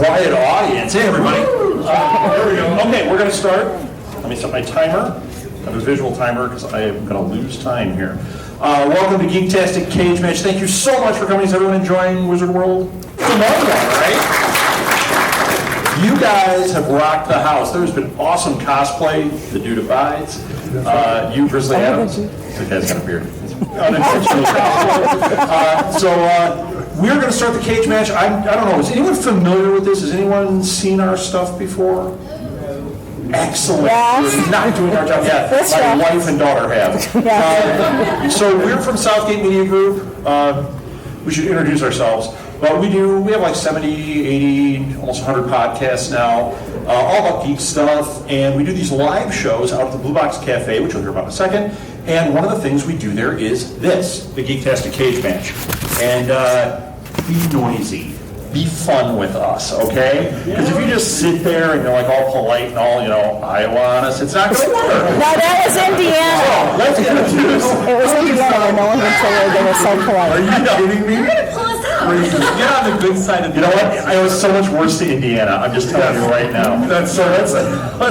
quiet audience. Hey, everybody. There we go. Okay, we're going to start. Let me set my timer. I have a visual timer because I am going to lose time here. Welcome to Geektastic Cage Match. Thank you so much for coming. Is everyone enjoying Wizard World? Come on, right? You guys have rocked the house. There's been awesome cosplay. The dude abides. You, Grizzly Adams. The guy's got a beard. Unintentional cosplay. We're going to start the cage match. I don't know. Is anyone familiar with this? Has anyone seen our stuff before? Excellent. Yes. We're not doing our job yet. My wife and daughter have. Yes. So we're from Southgate Media Group. We should introduce ourselves. But we have like 70, 80, almost 100 podcasts now, all about geek stuff. And we do these live shows out at the Blue Box Cafe, which you'll hear about in a second. And one of the things we do there is this, the Geektastic Cage Match. And be noisy. Be fun with us, okay? Because if you just sit there and you're like all polite and all, I want us, it's not going to work. No, that was Indiana. So, let's introduce. It was Indiana. No one would say they were so polite. Are you kidding me? You're going to pull us out. Get on the good side of the. You know what? I was so much worse to Indiana. I'm just telling you right now. Let's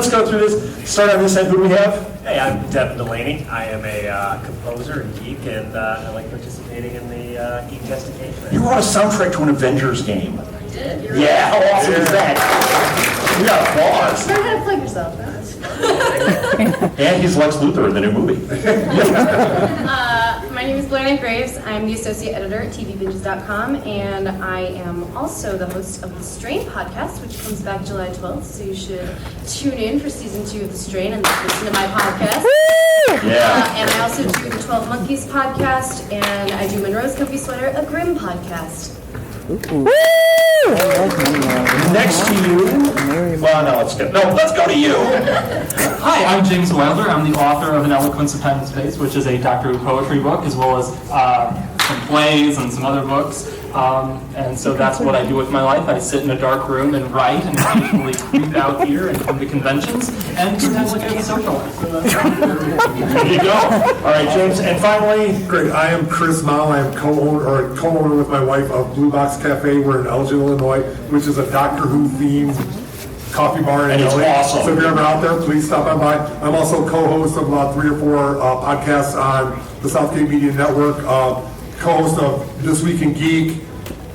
go through this. Start on this end. Who do we have? Hey, I'm Devin Delaney. I am a composer and geek, and I like participating in the Geektastic Cage Match. You wrote a soundtrack to an Avengers game. I did. Yeah, how awesome is that? We got applause. Learn how to plug yourself. And he's Lex Luthor in the new movie. My name is Blair Graves. I'm the associate editor at tvbinges.com, and I am also the host of The Strain podcast, which comes back July 12th. So you should tune in for season 2 of The Strain and listen to my podcast. Yeah. And I also do the 12 Monkeys podcast, and I do Monroe's Comfy Sweater, a Grimm podcast. Next to you. Well, no, let's go to you. Hi, I'm James Wilder. I'm the author of An Eloquence of Time and Space, which is a Doctor Who poetry book, as well as some plays and some other books. And so that's what I do with my life. I sit in a dark room and write and occasionally creep out here and come to conventions and pretend like I have a social life. There you go. All right, James. And finally, Great. I am Chris Mao. I am co-owner with my wife of Blue Box Cafe. We're in Elgin, Illinois, which is a Doctor Who themed coffee bar in And it's LA. awesome. So if you're ever out there, please stop on by. I'm also co-host of about 3 or 4 podcasts on the Southgate Media Network. Co-host of This Week in Geek,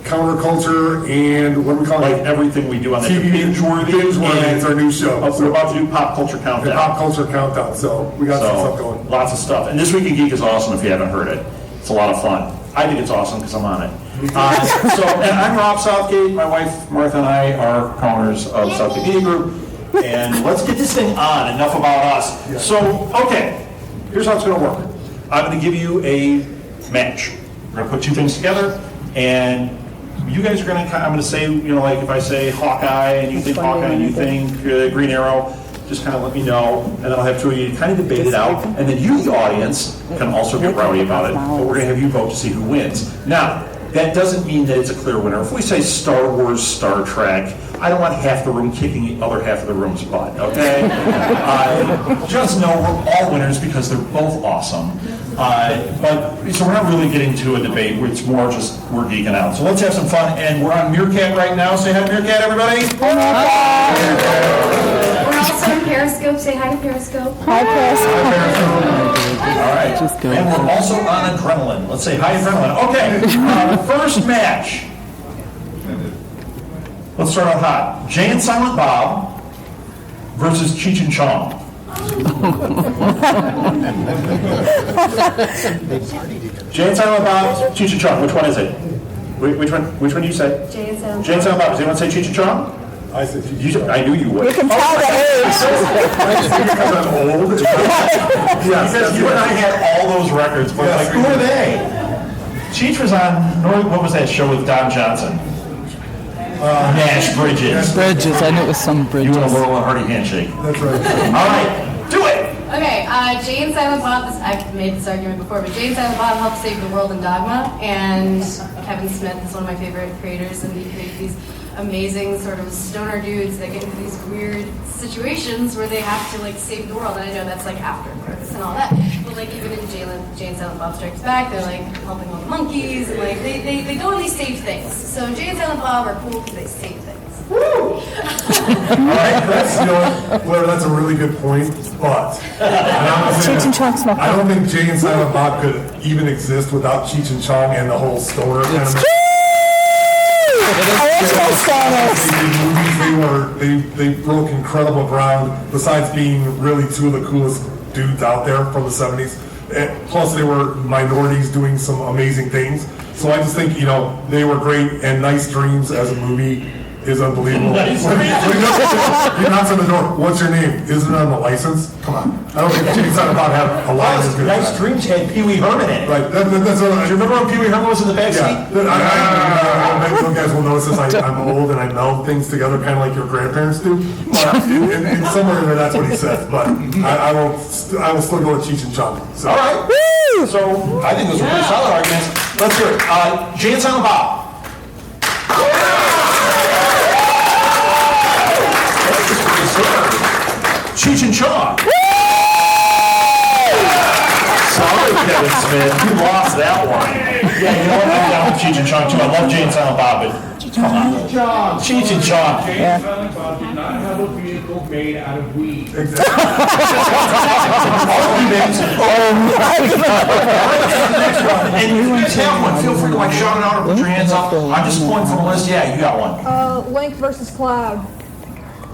Counterculture, and what do we call like it? everything we do on the TV Binge-worthy. It's our new show. We're about to do Pop Culture Countdown. The Pop Culture Countdown. So we got some stuff going. Lots of stuff. And This Week in Geek is awesome if you haven't heard it. It's a lot of fun. I think it's awesome because I'm on it. And I'm Rob Southgate. My wife Martha and I are co-owners of Southgate Media Group. And let's get this thing on. Enough about us. Yeah. So, okay, here's how it's going to work. I'm going to give you a match. We're going to put two things together, and you guys are going to, I'm going to say, like if I say Hawkeye, and you think Hawkeye, and you think Green Arrow, just kind of let me know, and then I'll have two of you kind of debate it out, and then you, the audience, can also get rowdy about it, but we're going to have you vote to see who wins. Now, that doesn't mean that it's a clear winner. If we say Star Wars, Star Trek, I don't want half the room kicking the other half of the room's butt, okay? Just know we're all winners because they're both awesome. So we're not really getting to a debate. It's more just we're geeking out. So let's have some fun. And we're on Meerkat right now. Say hi to Meerkat, everybody. We're also on Periscope. Say hi to Periscope. Hi, Chris. All right. And we're also on Adrenaline. Let's say hi, Adrenaline. Okay. First match. Let's start out hot. Jay and Silent Bob versus Cheech and Chong. Jay and Silent Bob, Cheech and Chong. Which one is it? Which one do you say? Jay and Silent Bob. Jay and Silent Bob. Does anyone say Cheech and Chong? I said you. I knew you would. You can tell the age. Because I'm old. Yes, Because you and I had all those records, but Yes. like, who are they? Cheech was on, what was that show with Don Johnson? Nash Bridges. Bridges, I knew it was some You Bridges. and a little hearty handshake. That's right. All right, do it! Okay, Jay and Silent Bob, I've made this argument before, but Jay and Silent Bob helped save the world in Dogma, and Kevin Smith is one of my favorite creators, and he created these amazing sort of stoner dudes that get into these weird situations where they have to like save the world. And I know that's like after Earth and all that, but like even in Jay and Silent Bob Strikes Back, they're like helping all the monkeys, and like they go and they save things. So Jay and Silent Bob are cool because they save things. All right, Chris? You know what, Blair, that's a really good point, but Cheech and Chong's not. I don't think Jay and Silent Bob could even exist without Cheech and Chong and the whole stoner kind of. I like those stoners. They did movies. They broke incredible ground. Besides being really two of the coolest dudes out there from the '70s, and plus they were minorities doing some amazing things. So I just think they were great. And Nice Dreams as a movie is unbelievable. Nice When he knocks on the door. What's your name? Isn't it on the license? Come on. I don't think Jay and Silent Bob have a line as good as Nice that. Dreams had Pee Wee Herman in it. Right. That's Do you remember when Pee Wee Herman was in the backseat? Yeah, some guys will notice this. I'm old and I meld things together, kind of like your grandparents do. But in somewhere in there, that's what he says. But I will still go with Cheech and Chong. So. All right. So I think those were pretty solid arguments. Let's hear it. Jay and Silent Bob. Cheech and Chong. Sorry, Kevin Smith. You lost that one. Yeah, you know what? I'm down with Cheech and Chong too. I love Jay and Silent Bob, but come on. Cheech and Chong. Jay and Silent Bob did not have a vehicle made out of weed. And you guys have one. Feel free to shout it out or put your hands up. I'm just pulling from a list. Yeah, you got one. Link versus Cloud.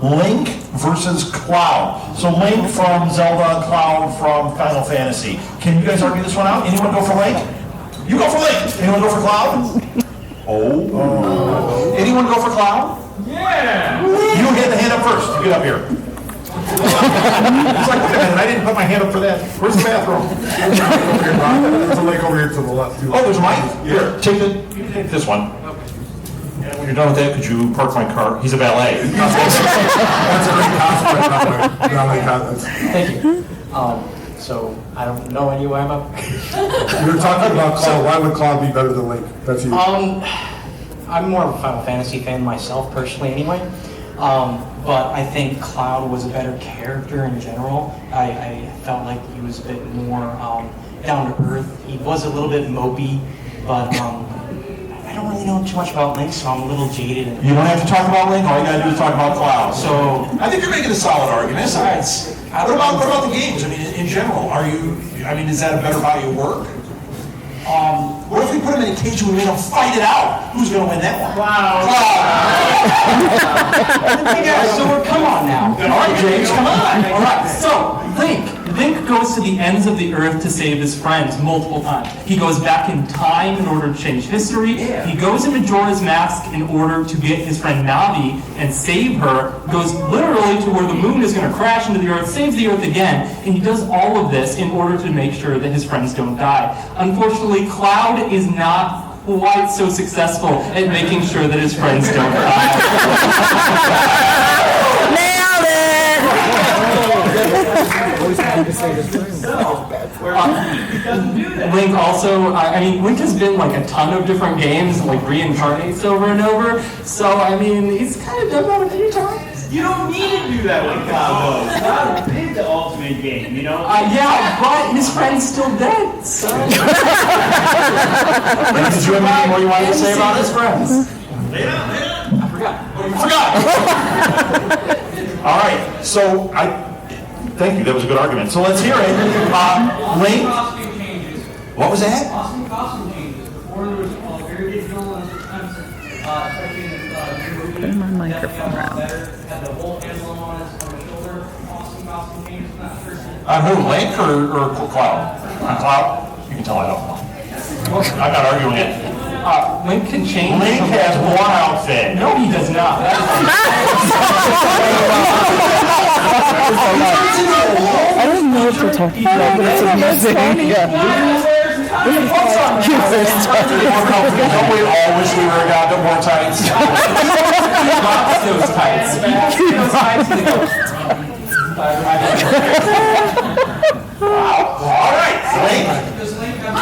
Link versus Cloud. So Link from Zelda, Cloud from Final Fantasy. Can you guys argue this one out? Anyone go for Link? You go for Link. Anyone go for Cloud? Oh. Anyone go for Cloud? Yeah! You had the hand up first. You get up here. It's like, wait a minute, I didn't put my hand up for that. Where's the bathroom? There's a lake over here to the left. Oh, there's a mic. Here, you can take this one. And when you're done with that, could you park my car? He's a valet. That's a great cosplay. Valet contest. Thank you. So I don't know anywhere I'm up. You were talking about Cloud. Why would Cloud be better than Link? That's you. I'm more of a Final Fantasy fan myself, personally, anyway. But I think Cloud was a better character in general. I felt like he was a bit more down to earth. He was a little bit mopey, but I don't really know too much about Link, so I'm a little jaded. You don't have to talk about Link. All you gotta do is talk about Cloud. So I think you're making a solid argument. Besides, what about the games? I mean, in general, is that a better body of work? What if we put them in a cage and we made them fight it out? Who's gonna win that one? Cloud. so come on now. All right, James, come on. All right, so Link goes to the ends of the earth to save his friends multiple times. He goes back in time in order to change history. Yeah. He goes into Majora's Mask in order to get his friend Navi and save her. Goes literally to where the moon is going to crash into the earth, saves the earth again, and he does all of this in order to make sure that his friends don't die. Unfortunately, Cloud is not quite so successful at making sure that his friends don't die. Nailed Link also, Link has been a ton of different games, reincarnates over and over. So, he's kind of done that a few times. You don't need to do that with Cloud, though. Cloud is the ultimate game, you know? Yeah, but his friend's still dead, so... Did you have anything more you wanted to say about his friends? I forgot. All right, so thank you, that was a good argument. So let's hear it. Link. Costume changes. What was that? Costume changes. Before there was very digital and especially in the movie. Turn my microphone around. Had the whole emblem on his shoulder. Costume changes. Not sure. On who, Link or Cloud? On Cloud? You can tell I don't know. I'm not arguing it. Link can change. Link has one outfit. No, he does not. I don't know what you're talking about, but it's amazing. Yeah. Don't we all wish we were a god that wore tights? Those tights. Those tights to go. Wow. All right, Link. Does Link have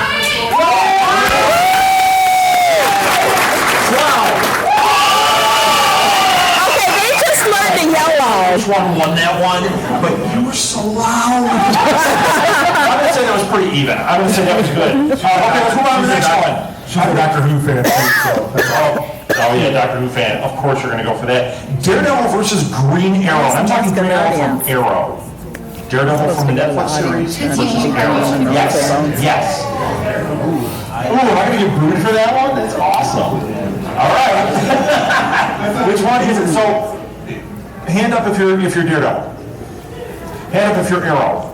Okay, they just learned to yell loud. Which one won that one? But you were so loud. I'm going to say that was pretty even. I would say that was good. Okay, let's move on to the next one. She's a Doctor Who fan, too, so that's all. Oh yeah, Doctor Who fan. Of course you're going to go for that. Daredevil versus Green Arrow. And I'm talking Green Arrow from Arrow. Daredevil from the Netflix series versus Arrow. Yes, yes. Ooh, am I going to get booed for that one? That's awesome. All right. Which one is it? So, hand up if you're Daredevil. Hand up if you're Arrow.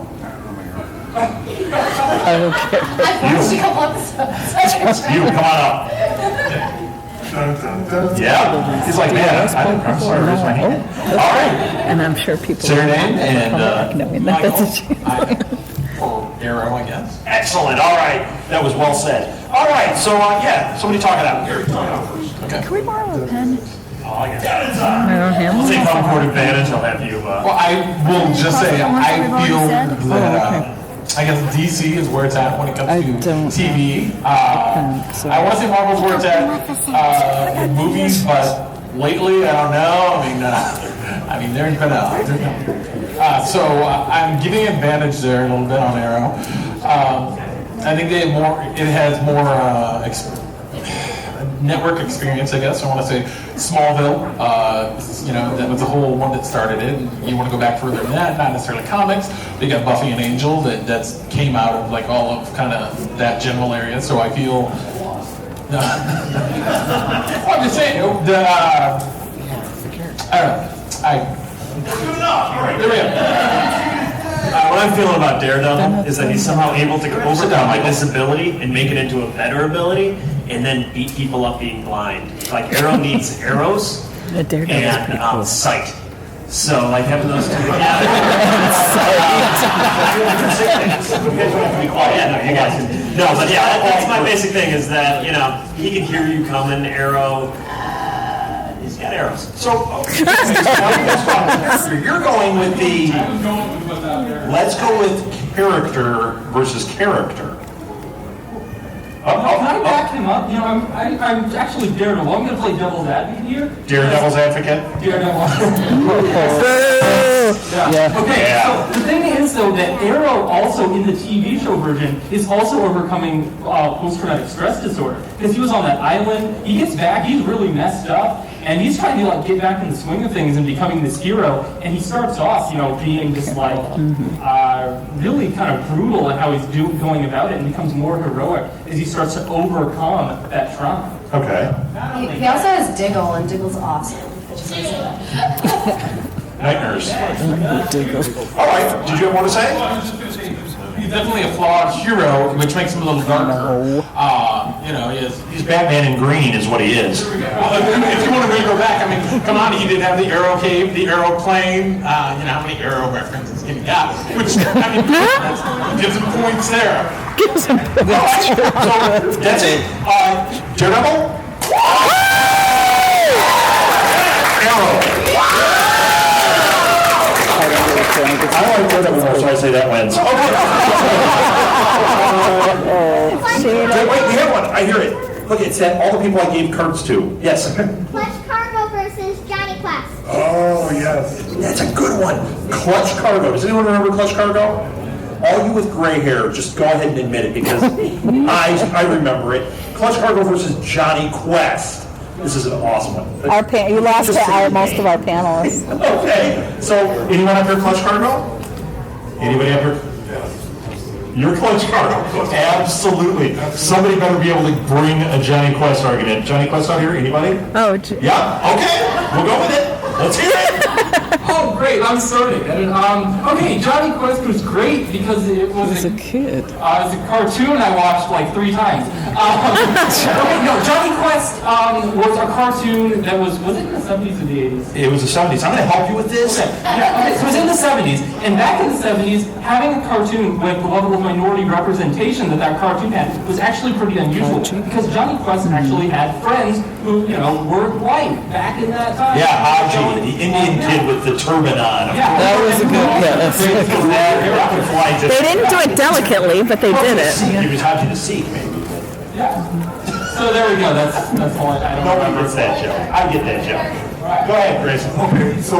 I've watched a couple episodes. You, come on up. Yeah. He's like, man, I'm sorry to raise my hand. All right. And I'm sure people Say your name and knowing that that's a chance. Arrow, I guess. excellent. All right. That was well said. All right. So, yeah, somebody talk it out. Gary, talk it out first. Okay. Can we borrow a pen? Oh, yeah. I don't have We'll one. take home court advantage. I'll have you. Well, I will just say, I feel that, Oh, I guess DC is where it's at when it comes I to don't- TV. so- I want to say Marvel's where it's at in movies, but lately, I don't know. I mean, there's been so I'm giving advantage there a little bit on Arrow. I think they have more. It has more network experience, I guess. I want to say Smallville. That was the whole one that started it. And you want to go back further than that, not necessarily comics. They got Buffy and Angel that came out of like all of kind of that general area. So I feel. I'm just saying. There we go. What I'm feeling about Daredevil is that he's somehow able to overcome like this ability and make it into a better ability, and then beat people up being blind. Like Arrow needs arrows The Daredevil's and pretty cool. sight. So like having those two together. You guys can. No, but yeah, that's my basic thing is that he can hear you coming. Arrow. He's got arrows. So, you're going with the. Let's go with character versus character. Can I back him up? I'm actually Daredevil. I'm going to play devil's advocate here. Daredevil's advocate. Yeah. Okay, Yeah. so the thing is, though, that Arrow also, in the TV show version, is also overcoming post-traumatic stress disorder. Because he was on that island, he gets back, he's really messed up, and he's trying to get back in the swing of things and becoming this hero. And he starts off, being just really kind of brutal at how he's going about it, and becomes more heroic as he starts to overcome that trauma. Okay. He also has Diggle, and Diggle's awesome. I just want to say that. Night nurse. All right. Did you have more to say? He's definitely a flawed hero, which makes him a little darker. He's Batman in green, is what he is. If you want to really go back, come on, he did have the Arrow Cave, the Arrow Plane, how many Arrow references he got, which, gives him points there. So, that's it. Daredevil? Arrow. I like Daredevil more, so I say that wins. Wait, we have one. I hear it. Look, it said all the people I gave cards to. Yes. Clutch Cargo versus Johnny Quest. Oh, yes. That's a good one. Clutch Cargo. Does anyone remember Clutch Cargo? All you with gray hair, just go ahead and admit it because I remember it. Clutch Cargo versus Johnny Quest. This is an awesome one. You lost most of our panelists. Okay. So, anyone up here Clutch Cargo? Anybody up here? You're Clutch Cargo. Absolutely. Somebody better be able to bring a Johnny Quest argument. Johnny Quest out here? Anybody? Oh, Yeah? Okay. We'll go with it. Let's hear it. Oh, great! I'm sorry. Okay, Johnny Quest was great because it was a kid. It was a cartoon I watched like 3 times. Johnny Quest was a cartoon that was it in the 70s or the 80s? It was the 70s. I'm going to help you with this. Okay, so it was in the 70s, and back in the 70s, having a cartoon with the level of minority representation that cartoon had was actually pretty unusual because Johnny Quest actually had friends who, were white back in that time. Yeah, Haji, the Indian kid with the turban on. Yeah, That was a good, that's a good. They didn't do it delicately, but they did it. He was Haji the Sikh, maybe. Yeah. So there we go. That's all I don't Nobody remember. gets that joke. I get that joke. Go ahead, Chris. Okay, so,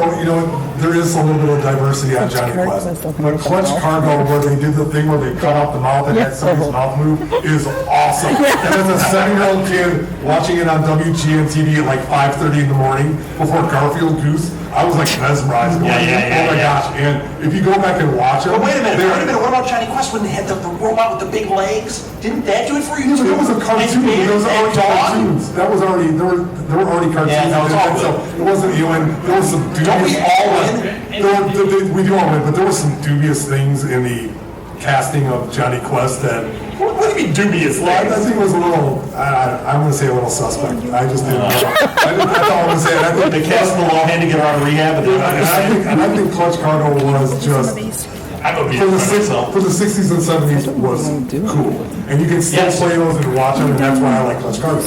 there is a little bit of diversity on Johnny Quest. But Clutch Cargo, where they did the thing where they cut off the mouth and had somebody's mouth move, is awesome. And as a 7-year-old kid watching it on WGN TV at like 5:30 in the morning before Garfield Goose, I was like mesmerized. Oh my gosh. And if you go back and watch it. But wait a minute, what about Johnny Quest when they had the robot with the big legs? Didn't that do it for you? It was a cartoon. There was already cartoons. There were already cartoons. Yeah, that was all so it wasn't Ewan. There was some dubious. Don't we all win? We do all win, but there were some dubious things in the casting of Johnny Quest that. What do you mean dubious? Well, I think it was a little. I'm going to say a little suspect. I just didn't. That's all I'm going to say. I think they cast the law hand to get out of rehab, and I think Clutch Cargo was just. For the 60s and 70s was cool. And you can still play those and watch them, and that's why I like Clutch Cargo.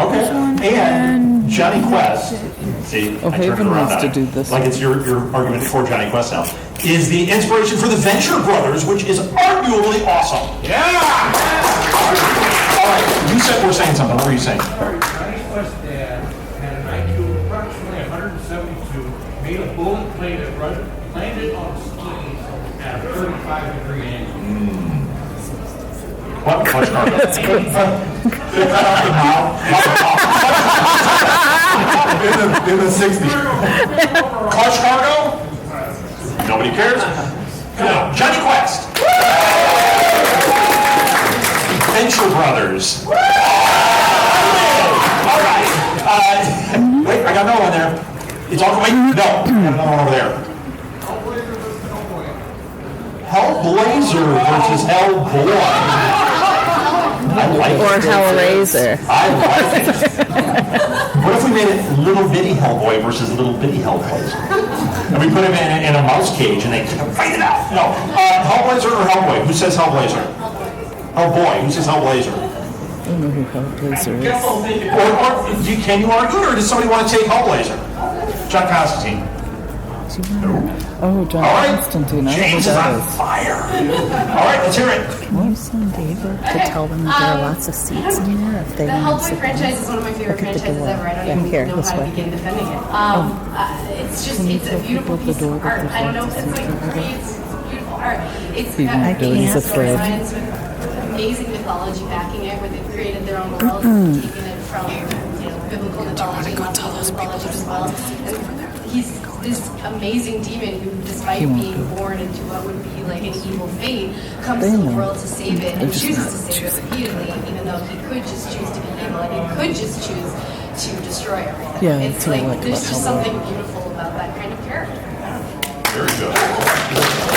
Okay. And Johnny Quest, see, I turned it around to do this. like it's your argument for Johnny Quest now, is the inspiration for the Venture Brothers, which is arguably awesome. Yeah! All right, you said we're saying something. What were you saying? Johnny Quest dad had an IQ of approximately 172, made a bullet plane that landed on skis at a 35-degree angle. What? Clutch Cargo? That's good. They cut off the mouth. In the 60s. Clutch Cargo? Nobody cares? Come on. Johnny Quest. Venture Brothers. All right. Wait, I got another one there. It's all wait. No, I got another one over there. Hellblazer versus Hellboy. I like Or Hellraiser. I like it. What if we made it Little Bitty Hellboy versus Little Bitty Hellblazer? And we put him in a mouse cage and they fight it out. No. Hellblazer or Hellboy? Who says Hellblazer? Hellboy. Who says Hellblazer? I don't know who Hellblazer is. Or can you argue it, or does somebody want to take Hellblazer? John Constantine. Oh, John Constantine. I don't know James who is that on is. fire. All right, let's hear it. Can you send David to tell them that there are lots of seats in there if they The want to Hellboy sit franchise is one of my favorite Look at the franchises door. ever. I don't Yeah, even here, know this how to way. begin defending it. It's just, Can you it's a tell beautiful people the piece door of that art. the I don't know, front it's like seats are creates beautiful art. It's He got won't do it. He's amazing afraid. storylines with amazing mythology backing it, where they've created their own world, taking it from biblical mythology, mythology as well. And he's this amazing demon who, despite being born into what would be like an evil fate, comes to the world to save it and chooses to save it repeatedly, even though he could just choose to be evil and he could just choose to destroy everything. Yeah, it's that's what I like like there's about just Hellboy. something beautiful about that kind of character. Very good.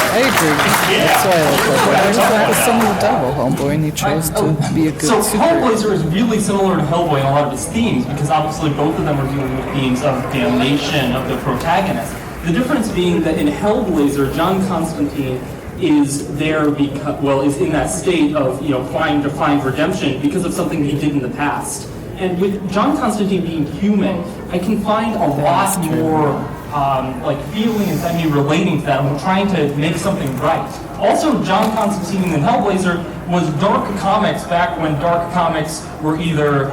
I agree. That's why I like Hellboy. I just like the son of the devil, Hellboy, and he chose to be a good So superhero. Hellblazer is really similar to Hellboy in a lot of its themes, because obviously both of them are dealing with themes of damnation of the protagonist. The difference being that in Hellblazer, John Constantine is there is in that state of trying to find redemption because of something he did in the past. And with John Constantine being human, I can find a lot more feeling inside me relating to that and trying to make something right. Also, John Constantine in Hellblazer was dark comics back when dark comics were either,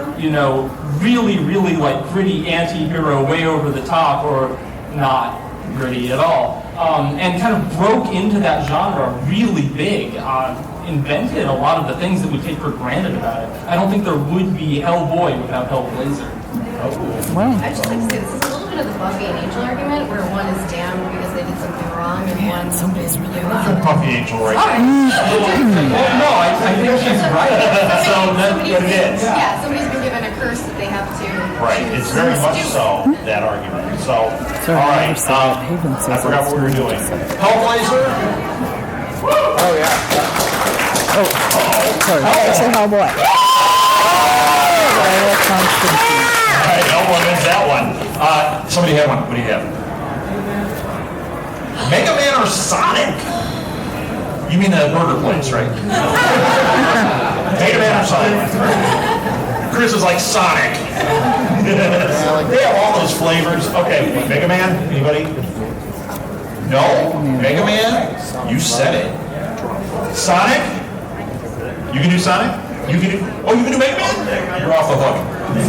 really, really like gritty anti-hero way over the top or not gritty at all. And kind of broke into that genre really big, invented a lot of the things that we take for granted about it. I don't think there would be Hellboy without Hellblazer. Wow. I just like to say this is a little bit of the Buffy and Angel argument, where one is damned because they did something wrong, and one somebody's really Buffy Angel right Sorry. No, I think she's right. So Somebody's that been- is. Yeah, somebody's been given a curse that they have to. Right, choose it's very to much do. so, that argument. So, Sorry, all I right, never saw it. Haven says I forgot it's what we were really doing. upsetting. Hellblazer? Oh, yeah. Oh, sorry. I said Hellboy. I love Constantine. All right, Hellboy wins that one. Somebody had one. What do you have? Mega Man or Sonic? You mean the burger place, right? Mega Man or Sonic? Chris is like Sonic. They have all those flavors. Okay, Mega Man? Anybody? No? Mega Man? You said it. Sonic? You can do Sonic? You can do Mega Man? You're off the hook.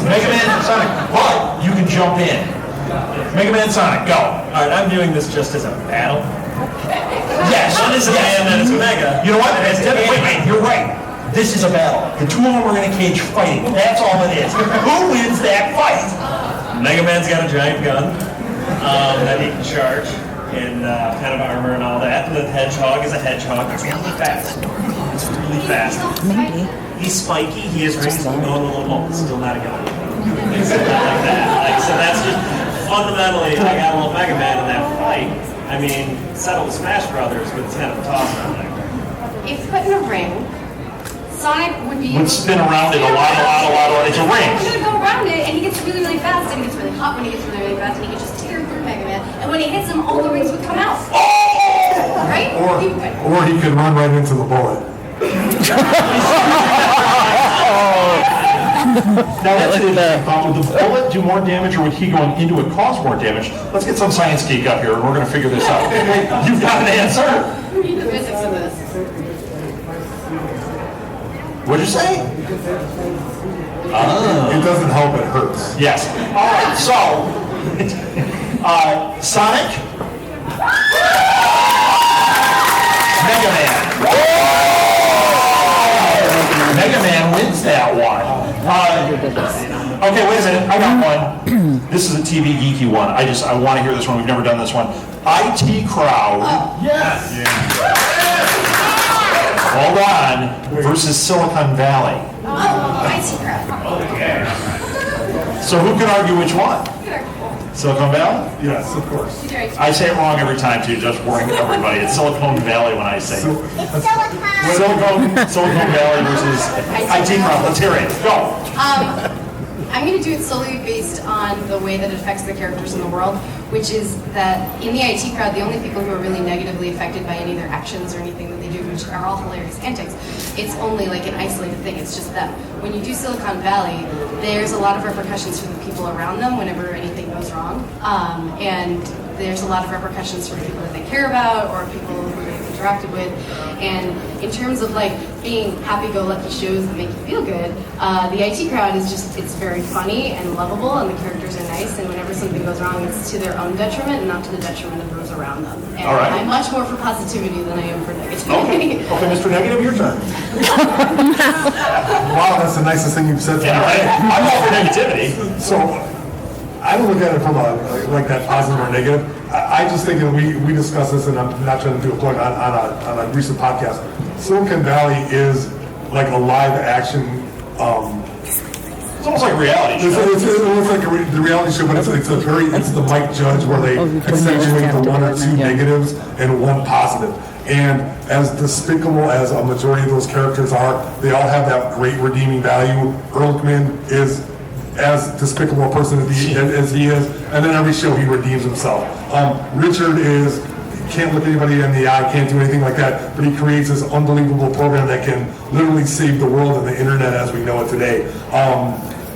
Mega Man or Sonic. But you can jump in. Mega Man Sonic, go. All right, I'm viewing this just as a battle. Yes, one is a man that is mega. You know what? Wait, you're right. This is a battle. The two of them are in a cage fighting. That's all it is. Who wins that fight? Mega Man's got a giant gun that he can charge in kind of armor and all that. The hedgehog is a hedgehog. It's really fast. It's really fast. Maybe. He's spiky. He has rings that go in a little hole. Still not a gun. It's not like that. Like, so that's just fundamentally. I got a little Mega Man in that fight. I mean, settled Smash Brothers with kind of a toss on there. If put in a ring, Sonic would be Would spin around it a lot. It's a ring. He's gonna go around it, and he gets really, really fast, and he gets really hot when he gets really, really fast, and he can just tear through Mega Man. And when he hits him, all the rings would come out. Right? Or he could run right into the bullet. Now that's it. Would the bullet do more damage, or would he going into it cause more damage? Let's get some science geek up here, and we're going to figure this out. You've got an answer. We need the physics of this. What'd you say? It doesn't help, it hurts. Yes. All right. So, Sonic, Mega Man. Mega Man wins that one. Okay, wait a minute. I got one. This is a TV geeky one. I want to hear this one. We've never done this one. IT Crowd. Yes. Hold on. Versus Silicon Valley. IT crowd. So who can argue which one? Silicon Valley? Yes, of course. I say it wrong every time too, just warning everybody. It's Silicon Valley when I say it. Silicon Valley versus IT Crowd. Let's hear it. Go. I'm going to do it solely based on the way that it affects the characters in the world, which is that in the IT crowd, the only people who are really negatively affected by any of their actions or anything that they do, which are all hilarious antics, it's only like an isolated thing. It's just them. When you do Silicon Valley, there's a lot of repercussions for the people around them whenever anything goes wrong, and there's a lot of repercussions for the people that they care about or people who they've interacted with. And in terms of like being happy-go-lucky shows that make you feel good, the IT crowd is just, it's very funny and lovable, and the characters are nice, and whenever something goes wrong, it's to their own detriment and not to the detriment of those around them. And All right. I'm much more for positivity than I am for negativity. Okay, Mr. Negative, your turn. Wow, that's the nicest thing you've said today. Yeah, right. I'm all for negativity. So, I don't look at it from like that positive or negative. I just think, and we discussed this, and I'm not trying to do a plug on a recent podcast. Silicon Valley is like a live action. It's almost like a reality show. It's like the reality show, but it's the Mike Judge where they accentuate the one or two negatives and one positive. And as despicable as a majority of those characters are, they all have that great redeeming value. Ehrlichman is as despicable a person as he is, and then every show he redeems himself. Richard can't look anybody in the eye, can't do anything like that, but he creates this unbelievable program that can literally save the world and the internet as we know it today.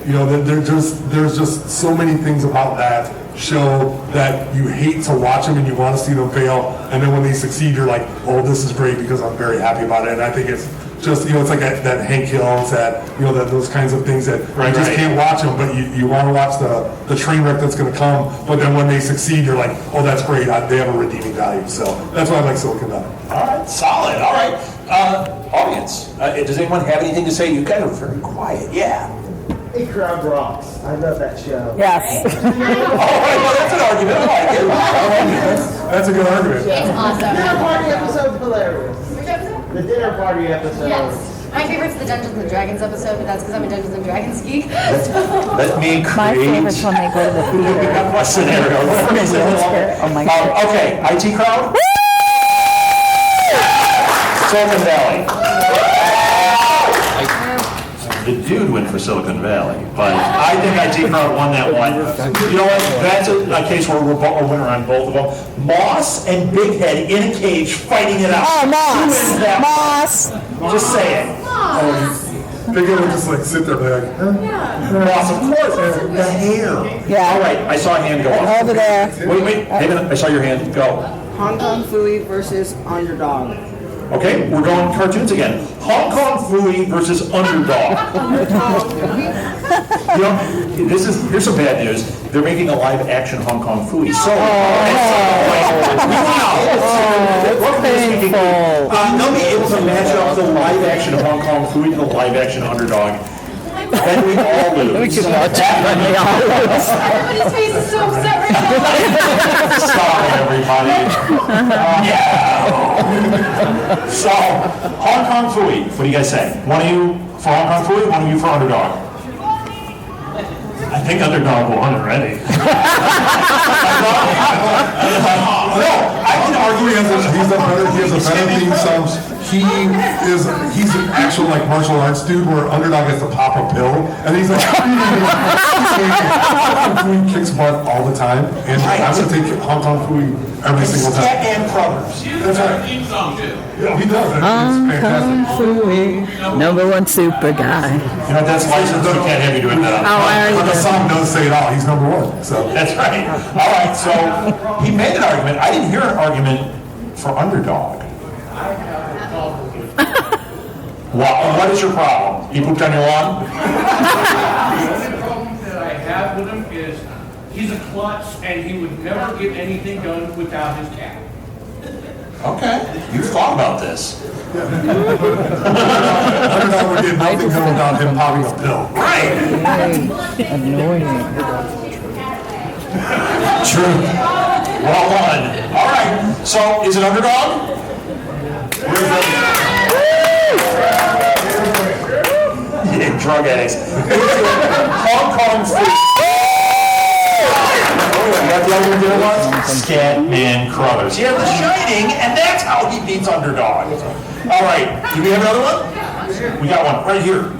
There's just so many things about that show that you hate to watch them and you want to see them fail, and then when they succeed, you're like, oh, this is great because I'm very happy about it. And I think it's just, it's like that Hank Hill's, that those kinds of things that you just can't watch them, but you want to watch the train wreck that's going to come. But then when they succeed, you're like, oh, that's great. They have a redeeming value. So that's why I like Silicon Valley. All right, solid. All right, audience, does anyone have anything to say? You guys are very quiet. Yeah. Hey, crowd rocks. I love that show. Yes. All right, well, that's an argument. I like it. That's a good argument. It's awesome. The dinner party episode's hilarious. Which episode? The dinner party episode. Yes. My favorite's the Dungeons and Dragons episode, but that's because I'm a Dungeons and Dragons geek. Let me create My favorite's when they go to the theater. a scenario. Oh my God. Okay, IT Crowd. Silicon Valley. The dude went for Silicon Valley, but I think IT Crowd won that one. You know what? That's a case where we're a winner on both of them. Moss and Big Head in a cage fighting it out. Oh, Who Moss. wins that Moss. one? Just say it. Big Ed would just like sit there like, Moss, of course. The hair. Yeah. All right, I saw a hand go up. Over there. Wait. Hey, I saw your hand. Go. Hong Kong Phooey versus Underdog. Okay, we're going cartoons again. Hong Kong Phooey versus Underdog. Here's some bad news. they're making a live-action Hong Kong Phooey. So, they'll be able to match up the live-action Hong Kong Phooey to the live-action Underdog. Then we all lose. We can watch it when they all lose. Everybody's face is so upset right now. Sorry, everybody. Yeah. So, Hong Kong Phooey, what do you guys say? One of you for Hong Kong Phooey, one of you for Underdog? I think Underdog won already. No, I can argue he has a better theme song. He's an actual like martial arts dude where Underdog has to pop a pill and he's like Phooey kicks butt all the time and I'm gonna take Hong Kong Phooey every single time. And Brothers. That's right. Theme song too. Yeah, he does. It's Hong Kong fantastic. Phooey, #1 super guy. You know, that's licensed, we can't have you doing that. Oh, I But the already song does say it all. He's #1. So That's right. All right, so he made an argument. I didn't hear an argument for Underdog. Wow, what is your problem? He pooped on your lawn? The only problem that I have with him is he's a klutz and he would never get anything done without his cat. Okay, you've thought about this. Underdog would get nothing done without him popping a pill. Right. annoying. True. Well done. All right, so is it Underdog? Drug addicts. Hong Kong Phooey. You got the other one there was? Scatman Crothers. He had The Shining, and that's how he beats Underdog. All right, do we have another one? We got one right here.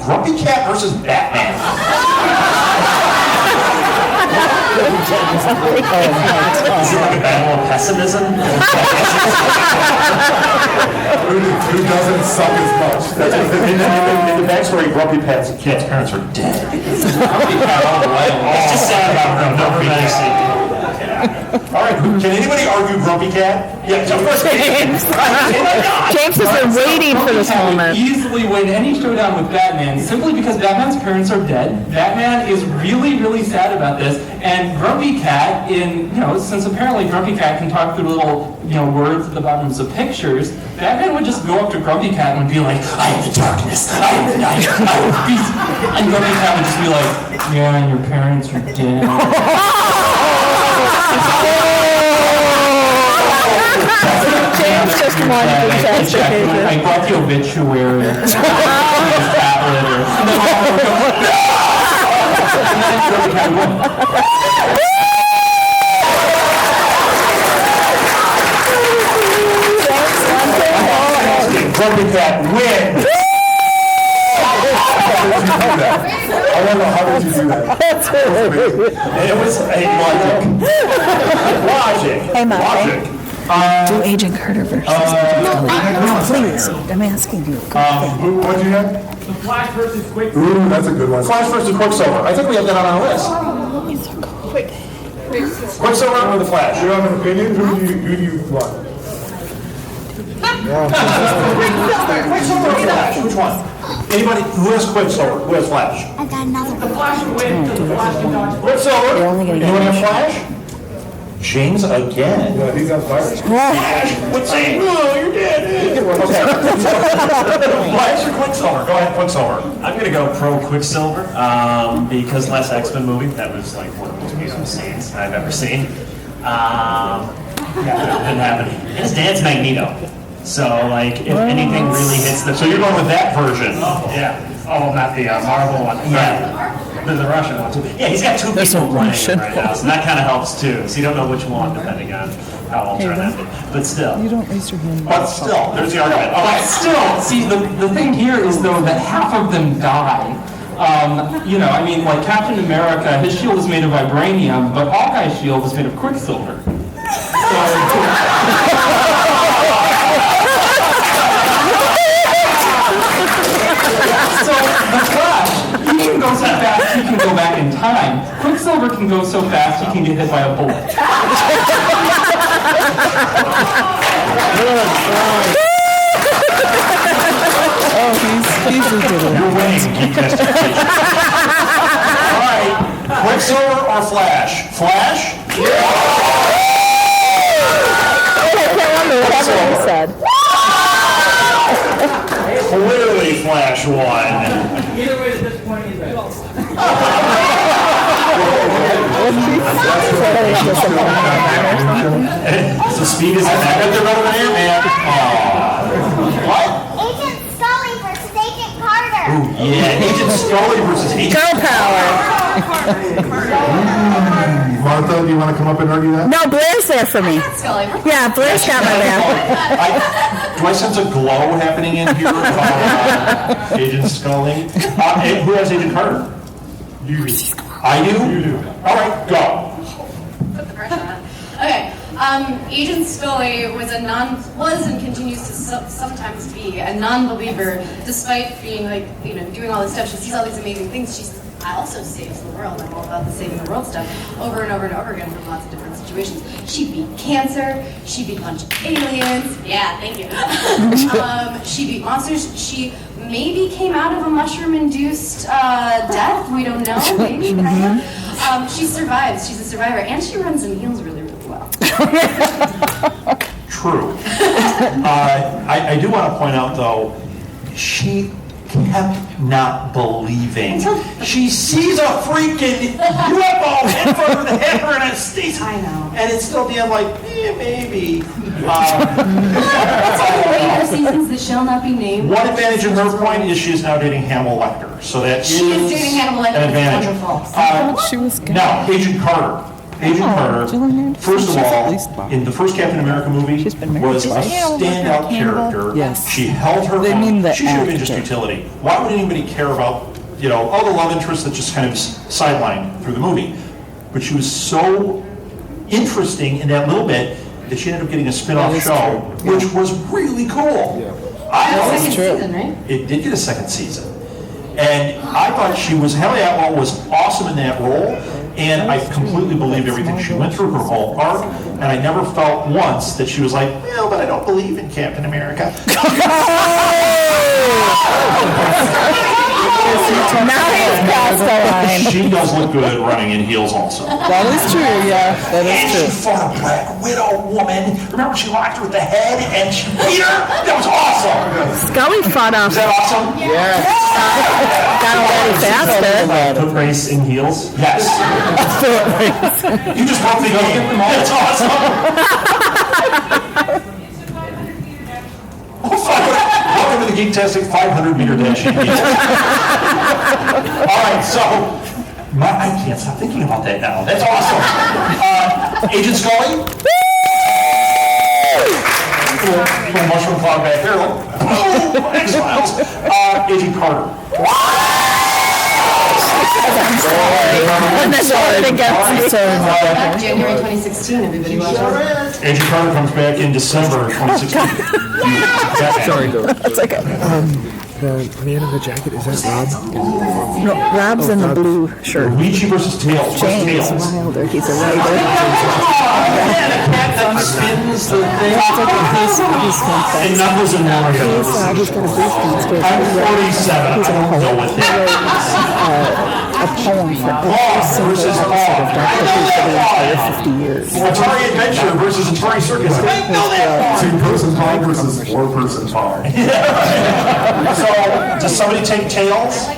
Grumpy Cat versus Batman. Is it like a battle of pessimism? Who doesn't suck as much? In the backstory, Grumpy Cat's parents are dead. It's just sad about Grumpy Cat. All right, can anybody argue Grumpy Cat? Yeah, of course. James has been waiting for this moment. Easily win any showdown with Batman simply because Batman's parents are dead. Batman is really, really sad about this, and Grumpy Cat, since apparently Grumpy Cat can talk through little, words at the bottoms of pictures, Batman would just go up to Grumpy Cat and would be like, "I am the darkness, I am the night, I am the beast," and Grumpy Cat would just be like, "Yeah, and your parents are dead." James just wanted to investigate I brought the obituary. Tablet or Grumpy Cat wins. I wonder how did you do that? It was a logic. Hey, Mom. Logic. Do Agent Carter versus. No, please. I'm asking you. What'd you have? The Flash versus Quick. Ooh, that's a good one. Flash versus Quicksilver. I think we have that on our list. Quicksilver or the Flash? You have an opinion? Who do you want? Quicksilver or Flash? Which one? Anybody who has Quicksilver? Who has Flash? I got another The Flash would win because the Flash can dodge. Quicksilver. You're only gonna get Anyone have one. Flash? James again. Yeah, he's on fire. What's saying? Oh, you're dead. Okay. Flash or Quicksilver? Go ahead, Quicksilver. I'm gonna go pro Quicksilver because last X-Men movie that was like one of the most beautiful scenes I've ever seen. Didn't happen. His dad's Magneto, so like if anything really hits the. So you're going with that version? Yeah. Oh, not the Marvel one. Yeah. There's a Russian one too. Yeah, he's got two There's people a playing Russian him right now, so that kind of helps too. So you don't know which one depending on how alternative. But still. You don't raise your hand. But still, there's the argument. But Okay. still, see, the thing here is, though, that half of them die. Like Captain America, his shield is made of vibranium, but Hawkeye's shield is made of Quicksilver. So the Flash, he can go so fast he can go back in time. Quicksilver can go so fast he can get hit by a bullet. Oh, he's You're winning, Geektastic. All right, Quicksilver or Flash? Flash? I can't remember whatever you said. Clearly Flash won. Either way, at this point, he's better. So speed is I bet they're better than Ant-Man. What? Agent Scully versus Agent Carter. Yeah, Agent Scully versus Agent Girl power. Martha, do you want to come up and argue that? No, Blair's there for me. Scully. Yeah, Blair's got my back. Do I sense a glow happening in here? Agent Scully. And who has Agent Carter? You do. I do? You do. All right, go. Put the pressure on. Okay. Agent Scully was and continues to sometimes be a non-believer, despite being doing all this stuff. She sees all these amazing things. I also saves the world. I'm all about the saving the world stuff over and over and over again from lots of different situations. She beat cancer. She beat a bunch of aliens. Yeah, thank you. She beat monsters. She maybe came out of a mushroom-induced death. We don't know. Maybe. She survives. She's a survivor, and she runs in heels really, really well. True. I do want to point out, though, she kept not believing. She sees a freaking UFO in front of the head and it stays. I know. And it's still the end, like, maybe. That's all the later seasons that shall not be named. One advantage in her point is she is now dating Hannibal Lecter. So that She is dating Hannibal Lecter. an advantage. Wonderful. She was good. Now, Agent Carter. Agent Carter, first of She's at all, least fine. in the first Captain America movie, She's been married was a to standout character. Yes. She held her They own. mean the She should have been just actor. utility. Why would anybody care about, the love interest that just kind of sidelined through the movie? But she was so interesting in that little bit that she ended up getting a spin-off That is show, true. which was really cool. Second true. season, right? It did get a second season. And I thought Haley Atwell was awesome in that role, and I completely believed everything she went through, her whole arc, and I never felt once that she was like, well, but I don't believe in Captain America. Now he's past the line. She does look good running in heels also. That is true, yeah. That And is she true. fought a Black Widow woman. Remember she locked her with the head and she beat her? That was awesome. Scully fought off. Is that awesome? Got away faster. Foot race in heels. Yes. You just broke the game. That's awesome. Welcome to the Geektastic 500-meter dash in heels. All right, so I can't stop thinking about that now. That's awesome. Agent Scully. Little mushroom cloud back there. Boom! X-Files. Agent Carter. And then it against Back January 2016, everybody watch it. Agent Carter comes back in December 2016. Sorry. That's okay. The man in the jacket, is that Rob? No, Rob's in the blue shirt. Luigi versus Tails. What's James Tails? Wilder, he's a writer. Spins the thing. He's And Knuckles and Mario. He's got a briefcase too. I'm 47. I don't know what that is. A poem for every Paul single versus episode Paul. of Doctor Who for the entire 50 years. Atari Adventure versus Atari Circus. I know that. Two-person Paul versus four-person Paul. So, does somebody take Tails?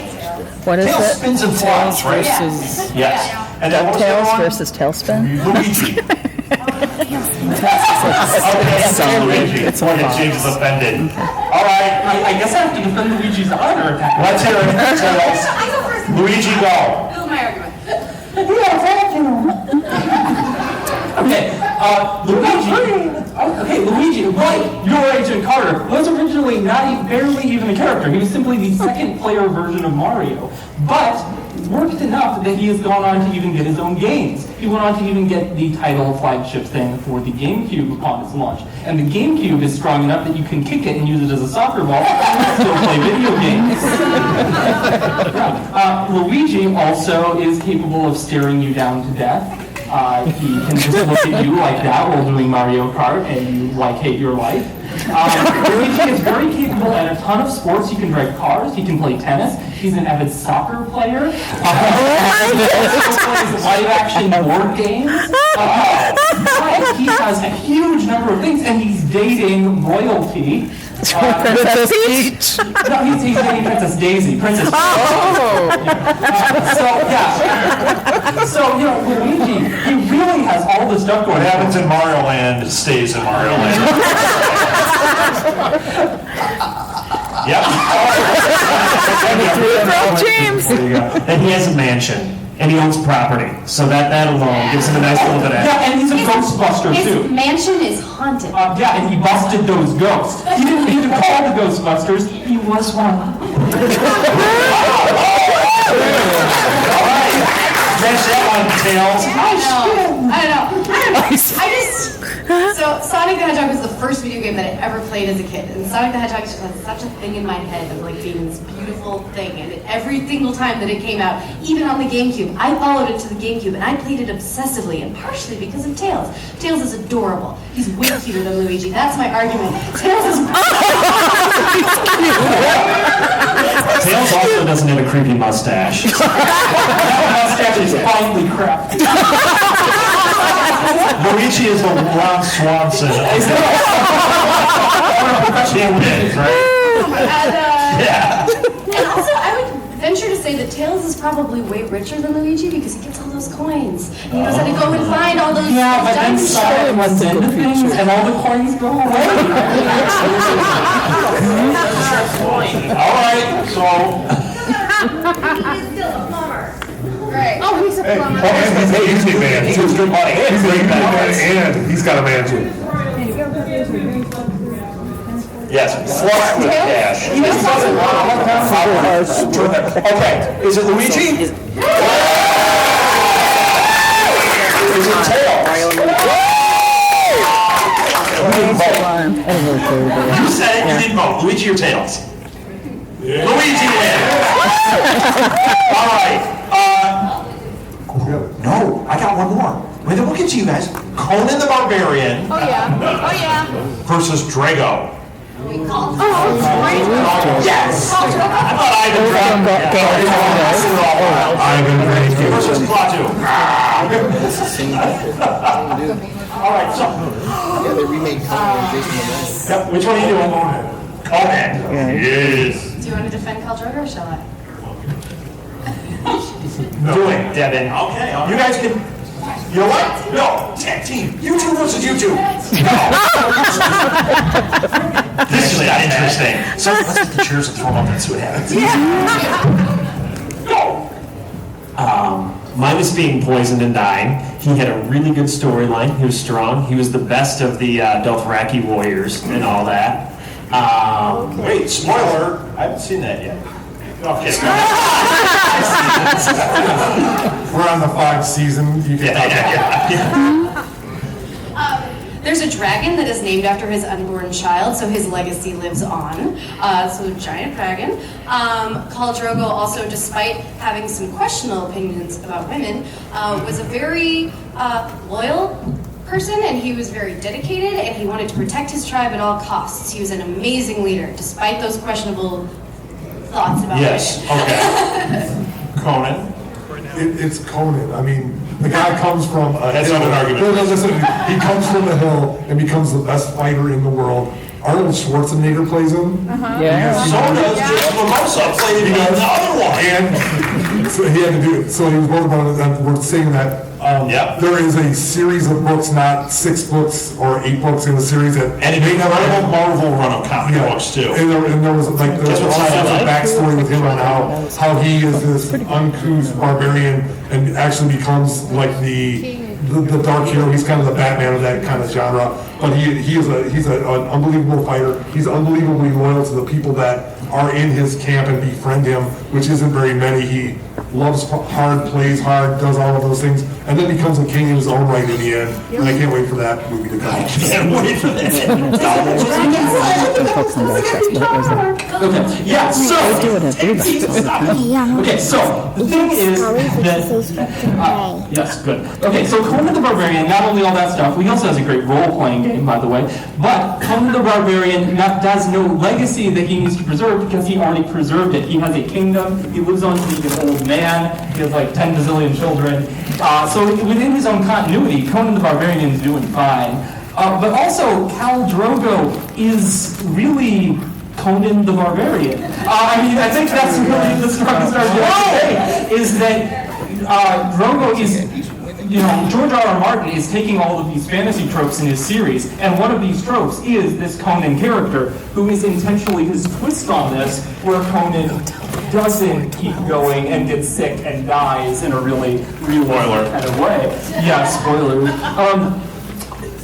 What is Tails it? spins and flies, right? Versus Yes. And then what was the Tails other one? versus Tailspin? Luigi. Okay, I'm Luigi. It's Boy, a James is offended. All right, I guess I have to defend Luigi's honor. let's hear it. Tails. Luigi, go. This is my argument. Luigi, right, your Agent Carter, was originally barely even a character. He was simply the second player version of Mario, but worked enough that he has gone on to even get his own games. He went on to even get the title flagship thing for the GameCube upon its launch. And the GameCube is strong enough that you can kick it and use it as a soccer ball and still play video games. Luigi also is capable of staring you down to death. He can just look at you like that while doing Mario Kart, and you like hate your life. Luigi is very capable at a ton of sports. He can drive cars. He can play tennis. He's an avid soccer player. He plays live-action board games. He has a huge number of things, and he's dating royalty. Princess Peach. No, he's dating Princess Daisy. Princess. So Luigi, he really has all this stuff going on. What happens in Mario Land stays in Mario Land. Yep. James. There you go. And he has a mansion. And he owns property. So that alone gives him a nice little bit of... Yeah, and he's a Ghostbuster, too. His mansion is haunted. Yeah, and he busted those ghosts. He didn't need to call the Ghostbusters. He was one. All right. Finish that one, Tails. I don't know. So Sonic the Hedgehog was the first video game that I ever played as a kid, and Sonic the Hedgehog just had such a thing in my head of like being this beautiful thing, and every single time that it came out, even on the GameCube, I followed it to the GameCube, and I played it obsessively, and partially because of Tails. Tails is adorable. He's way cuter than Luigi. That's my argument. Tails is Tails also doesn't have a creepy mustache. That mustache is finely crafted. Luigi is the Ron Swanson. Right? And also, I would venture to say that Tails is probably way richer than Luigi because he gets all those coins. And he knows how to go and find all those Yeah, but then diamonds. Sonic runs into things, and all the coins go away. All right, so... Right. Oh, he's a plumber. He's a easy man. He's good money. He's a great man, and he's got a mansion. Yes, flush with cash. Okay, is it Luigi? Is it Tails? You said it, you didn't vote. Luigi or Tails? Luigi wins. All right. No, I got one more. Wait, then we'll get to you guys. Conan the Barbarian. Oh, yeah. Versus Drago. Yes! I thought Ivan Drago versus Klaatu. All right, so. Yeah, they remade Conan and Jason the Man. Yep, which one are you doing? Conan. Yes. Do you want to defend Khal Drogo or shall I? Do it, Devin. Okay. You guys can. You know what? No, tag team. You two versus you two. No. This is interesting. So let's get the chairs and throw them up and see what happens. Go. Minus being poisoned and dying, he had a really good storyline. He was strong. He was the best of the Dothraki warriors and all that. Wait, spoiler. I haven't seen that yet. Okay. We're on the 5th season. You can There's a dragon that is named after his unborn child, so his legacy lives on. So giant dragon. Khal Drogo also, despite having some questionable opinions about women, was a very loyal person, and he was very dedicated, and he wanted to protect his tribe at all costs. He was an amazing leader, despite those questionable thoughts about women. Okay. Conan. It's Conan. I mean, the guy comes from a That's hill. not an argument. No, listen, he comes from a hill and becomes the best fighter in the world. Arnold Schwarzenegger plays him. Yeah. So does James Mimosa played in the other one. And so he had to do it. So he was both about it. And we're saying that there is a series of books, not 6 books or 8 books in the series. That And an incredible Marvel run of comic books, too. And there was like there's all sorts of backstory with him on how he is this uncouth barbarian and actually becomes like the dark hero. He's kind of the Batman of that kind of genre. But he's an unbelievable fighter. He's unbelievably loyal to the people that are in his camp and befriend him, which isn't very many. He loves hard, plays hard, does all of those things, and then becomes a king in his own right in the end. And I can't wait for that movie to come. I can't wait for that. Okay, yeah, so. Okay, so the thing is that. Yes, good. Okay, so Conan the Barbarian, not only all that stuff, he also has a great role-playing game, by the way, but Conan the Barbarian has no legacy that he needs to preserve because he already preserved it. He has a kingdom, he lives on to be an old man, he has like 10 bazillion children. So within his own continuity, Conan the Barbarian is doing fine. But also, Khal Drogo is really Conan the Barbarian. I mean, I think that's really the strongest argument today, is that Drogo is, George R.R. Martin is taking all of these fantasy tropes in his series, and one of these tropes is this Conan character, who is intentionally his twist on this, where Conan doesn't keep going and gets sick and dies in a really real kind of way. Yeah, spoiler.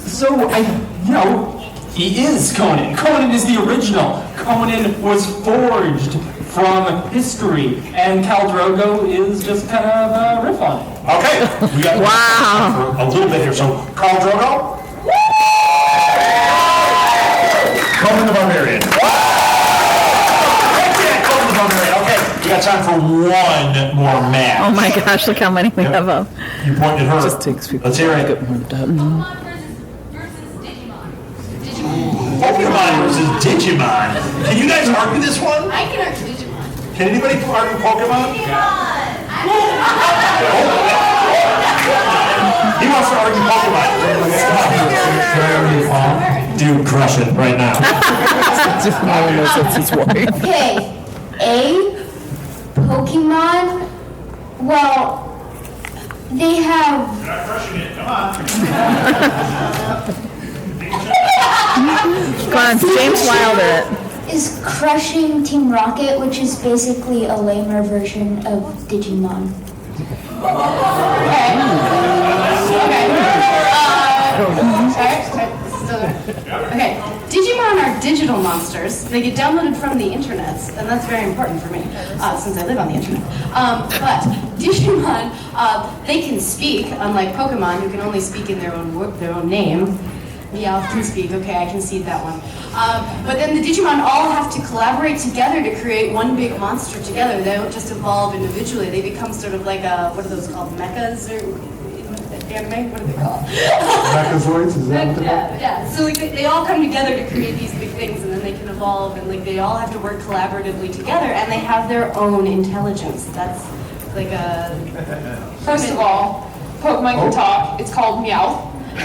So, he is Conan. Conan is the original. Conan was forged from history, and Khal Drogo is just kind of a riff on it. Okay, we got for a little bit here. So, Khal Drogo, Conan the Barbarian. Conan the Barbarian. Okay, we got time for one more match. Oh my gosh, look how many we have up. You pointed her. Just takes people Let's hear it. to get warmed up. Pokemon versus Digimon. Can you guys argue this one? I can argue Digimon. Can anybody argue Pokemon? He wants to argue Pokemon. Dude, crush it right now. No one knows that's his wife. Okay, Pokemon, well, they have... You're not crushing it, come on. Come on, James Wilder it. is crushing Team Rocket, which is basically a lamer version of Digimon. Okay, Digimon are digital monsters. They get downloaded from the internet, and that's very important for me, since I live on the internet. But Digimon, they can speak, unlike Pokemon, who can only speak in their own name. Meowth can speak, okay, I concede that one. But then the Digimon all have to collaborate together to create one big monster together. They don't just evolve individually, they become sort of like what are those called, mechas, or anime? What are they called? Mechazoids, is that what they're called? Yeah. So like, they all come together to create these big things, and then they can evolve, and like they all have to work collaboratively together, and they have their own intelligence. That's like a... First of all, Pokemon can talk. It's called Meowth. Also,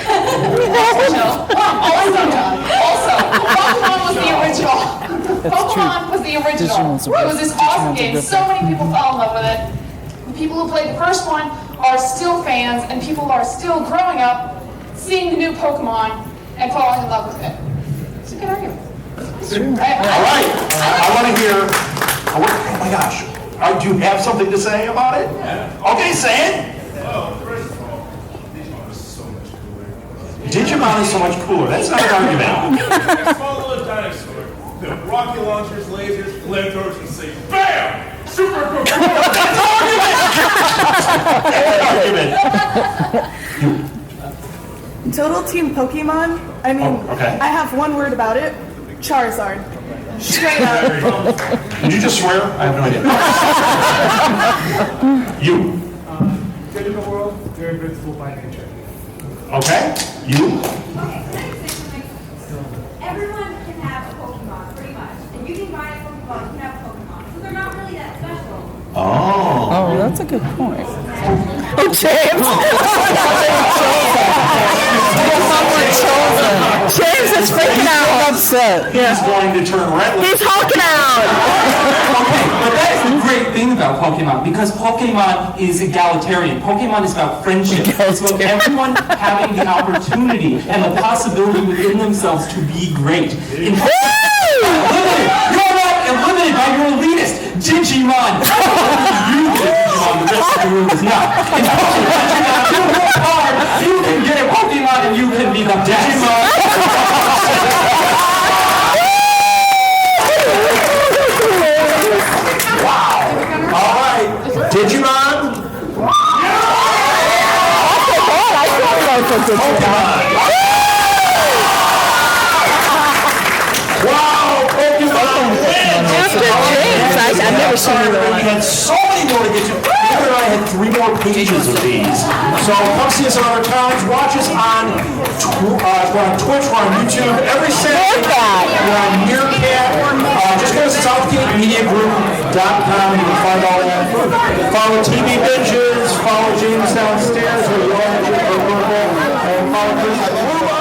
Pokemon was the original. Pokemon was the original. It was this awesome game. So many people fell in love with it. The people who played the first one are still fans, and people are still growing up, seeing the new Pokemon, and falling in love with it. It's a good argument. All right. I want to hear. Oh my gosh. Do you have something to say about it? Yeah. Okay, say it. Oh, first of all, Digimon is so much cooler. Digimon is so much cooler. That's not an argument. A small little dinosaur. The rocket launchers, lasers, flamethrowers, and say, BAM! Super cool. Total Team Pokemon. I mean, okay. I have one word about it. Charizard. Straight up. Did you just swear? I have no idea. You. Digital world, they're invincible by nature. Okay. You. Everyone can have a Pokemon, pretty much. And you can buy a Pokemon, you can have a Pokemon. So they're not really that special. Oh, that's a good point. Oh, James! James is freaking out. Upset. He's going to turn red. He's hulking out. Okay, but that is the great thing about Pokemon, because Pokemon is egalitarian. Pokemon is about friendship. It's about everyone having the opportunity and the possibility within themselves to be great. You're not limited by your elitist Digimon. You get Digimon, the rest of the room is not. In Pokemon, you work hard, you can get a Pokemon and you can be the Digimon. Wow. All right. Digimon. Pokemon. Wow, Pokemon wins! I've never seen either one. We had so many more to get to. Heather and I had 3 more pages of these. So come see us at other times. Watch us on we're on Twitch, we're on YouTube every Saturday. We're on Meerkat. Just go to SouthgateMediaGroup.com and you can find all that. Follow TV Binges, follow James downstairs, and follow Chris.